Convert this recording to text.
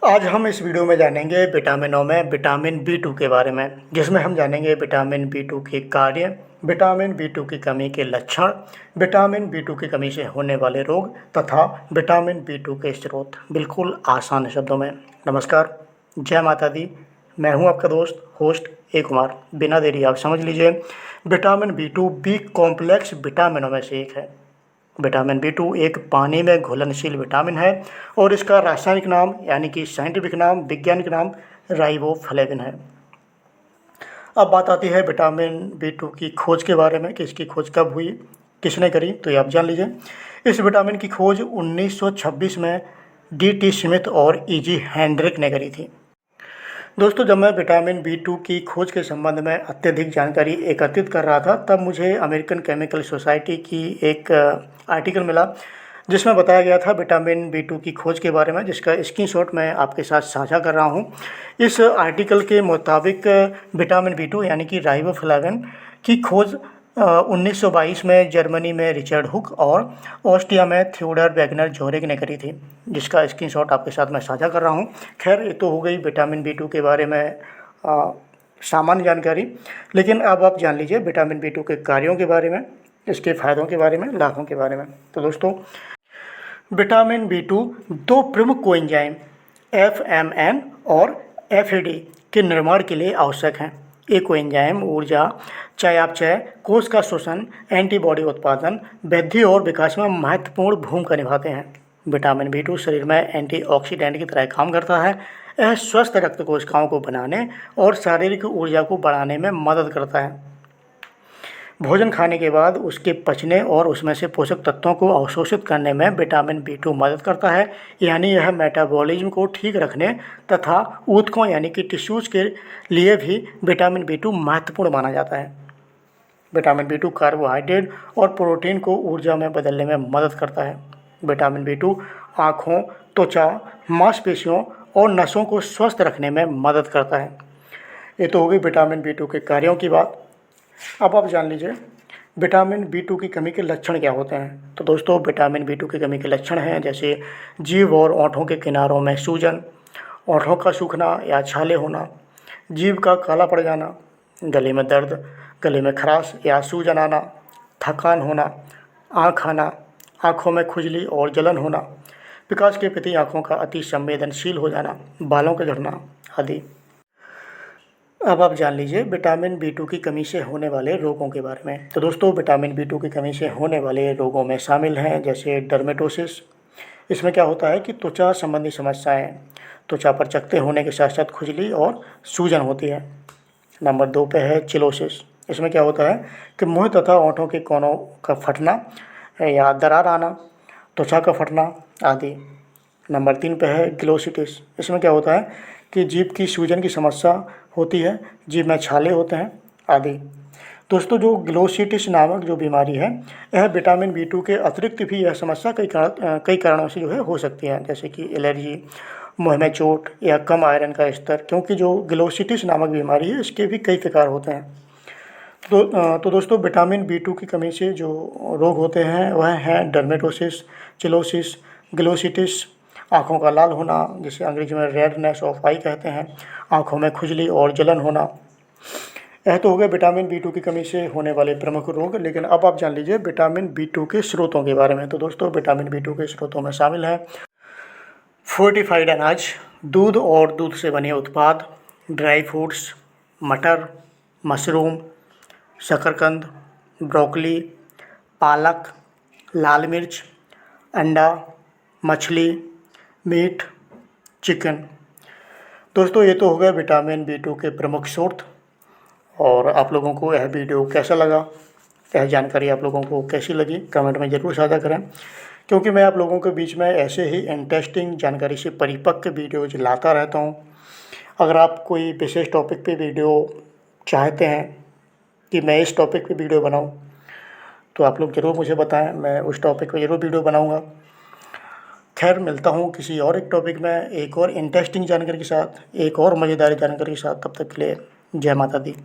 आज हम इस वीडियो में जानेंगे विटामिनों में विटामिन बी 2 के बारे में, जिसमें हम जानेंगे विटामिन बी 2 के कार्य, विटामिन बी 2 की कमी के लक्षण, विटामिन बी 2 की कमी से होने वाले रोग तथा विटामिन बी 2 के स्रोत, बिल्कुल आसान शब्दों में। नमस्कार, जय माता दी। मैं हूं आपका दोस्त होस्ट ए कुमार। बिना देरी आप समझ लीजिए, विटामिन बी 2 बी कॉम्प्लेक्स विटामिनों में से एक है। विटामिन बी 2 एक पानी में घुलनशील विटामिन है और इसका रासायनिक नाम यानी कि साइंटिफिक नाम, वैज्ञानिक नाम राइबोफ्लेविन है। अब बात आती है विटामिन बी 2 की खोज के बारे में कि इसकी खोज कब हुई, किसने करी, तो ये आप जान लीजिए। इस विटामिन की खोज 1926 में डी स्मिथ और ई हेनड्रिक ने करी थी। दोस्तों, जब मैं विटामिन बी 2 की खोज के संबंध में अत्यधिक जानकारी एकत्रित कर रहा था, तब मुझे अमेरिकन केमिकल सोसाइटी की एक आर्टिकल मिला, जिसमें बताया गया था विटामिन बी 2 की खोज के बारे में, जिसका स्क्रीनशॉट मैं आपके साथ साझा कर रहा हूं। इस आर्टिकल के मुताबिक विटामिन बी 2 यानी कि राइबोफ्लेविन की खोज 1922 में जर्मनी में रिचर्ड हुक और ऑस्ट्रिया में थियोडर वैगनर जोरेग ने करी थी, जिसका स्क्रीनशॉट आपके साथ मैं साझा कर रहा हूँ। खैर, ये तो हो गई विटामिन बी 2 के बारे में सामान्य जानकारी, लेकिन अब आप जान लीजिए विटामिन बी 2 के कार्यों के बारे में, इसके फायदों के बारे में, लाभों के बारे में। तो दोस्तों, विटामिन बी 2 दो प्रमुख कोएंजाइम FMN और FAD के निर्माण के लिए आवश्यक हैं। ये कोएंजाइम ऊर्जा, चयापचय, कोष का शोषण, एंटीबॉडी उत्पादन, वृद्धि और विकास में महत्वपूर्ण भूमिका निभाते हैं। विटामिन बी 2 शरीर में एंटीऑक्सीडेंट की तरह काम करता है। यह स्वस्थ रक्त कोशिकाओं को बनाने और शारीरिक ऊर्जा को बढ़ाने में मदद करता है। भोजन खाने के बाद उसके पचने और उसमें से पोषक तत्वों को अवशोषित करने में विटामिन बी 2 मदद करता है, यानी यह मेटाबॉलिज्म को ठीक रखने तथा ऊतकों यानी कि टिश्यूज़ के लिए भी विटामिन बी 2 महत्वपूर्ण माना जाता है। विटामिन बी 2 कार्बोहाइड्रेट और प्रोटीन को ऊर्जा में बदलने में मदद करता है। विटामिन बी 2 आँखों, त्वचा, मांसपेशियों और नसों को स्वस्थ रखने में मदद करता है। ये तो हो गई विटामिन बी 2 के कार्यों की बात। अब आप जान लीजिए विटामिन बी 2 की कमी के लक्षण क्या होते हैं। तो दोस्तों, विटामिन बी 2 की कमी के लक्षण हैं जैसे जीभ और ओंठों के किनारों में सूजन, ओंठों का सूखना या छाले होना, जीभ का काला पड़ जाना, गले में दर्द, गले में खराश या सूजन आना, थकान होना, आँख आना, आँखों में खुजली और जलन होना, विकास के प्रति आँखों का अति संवेदनशील हो जाना, बालों का झड़ना आदि। अब आप जान लीजिए विटामिन बी 2 की कमी से होने वाले रोगों के बारे में। तो दोस्तों, विटामिन बी 2 की कमी से होने वाले रोगों में शामिल हैं जैसे डर्मेटोसिस। इसमें क्या होता है कि त्वचा संबंधी समस्याएं, त्वचा पर चकत्ते होने के साथ साथ खुजली और सूजन होती है। नंबर 2 पे है चिलोसिस। इसमें क्या होता है कि मुंह तथा ओंठों के कोनों का फटना या दरार आना, त्वचा का फटना आदि। नंबर 3 पे है ग्लोसिटिस। इसमें क्या होता है कि जीभ की सूजन की समस्या होती है, जीभ में छाले होते हैं आदि। दोस्तों, जो ग्लोसिटिस नामक जो बीमारी है, यह विटामिन बी 2 के अतिरिक्त भी यह समस्या कई कारणों से जो है हो सकती है, जैसे कि एलर्जी, मुँह में चोट या कम आयरन का स्तर, क्योंकि जो ग्लोसिटिस नामक बीमारी है इसके भी कई प्रकार होते हैं। तो दोस्तों, विटामिन बी 2 की कमी से जो रोग होते हैं वह हैं डर्मेटोसिस, चिलोसिस, ग्लोसिटिस, आँखों का लाल होना जिसे अंग्रेजी में रेडनेस ऑफ आई कहते हैं, आँखों में खुजली और जलन होना। यह तो हो गए विटामिन बी 2 की कमी से होने वाले प्रमुख रोग। लेकिन अब आप जान लीजिए विटामिन बी 2 के स्रोतों के बारे में। तो दोस्तों, विटामिन बी 2 के स्रोतों में शामिल हैं फोर्टिफाइड अनाज, दूध और दूध से बने उत्पाद, ड्राई फ्रूट्स, मटर, मशरूम, शकरकंद, ब्रोकली, पालक, लाल मिर्च, अंडा, मछली, मीट, चिकन। दोस्तों, ये तो हो गया विटामिन बी 2 के प्रमुख स्रोत। और आप लोगों को यह वीडियो कैसा लगा, यह जानकारी आप लोगों को कैसी लगी, कमेंट में ज़रूर साझा करें, क्योंकि मैं आप लोगों के बीच में ऐसे ही इंटरेस्टिंग जानकारी से परिपक्व वीडियोज लाता रहता हूँ। अगर आप कोई विशेष टॉपिक पे वीडियो चाहते हैं कि मैं इस टॉपिक पे वीडियो बनाऊँ, तो आप लोग ज़रूर मुझे बताएं, मैं उस टॉपिक पे ज़रूर वीडियो बनाऊँगा। खैर, मिलता हूँ किसी और एक टॉपिक में एक और इंटरेस्टिंग जानकारी के साथ, एक और मज़ेदार जानकारी के साथ। तब तक के लिए जय माता दी।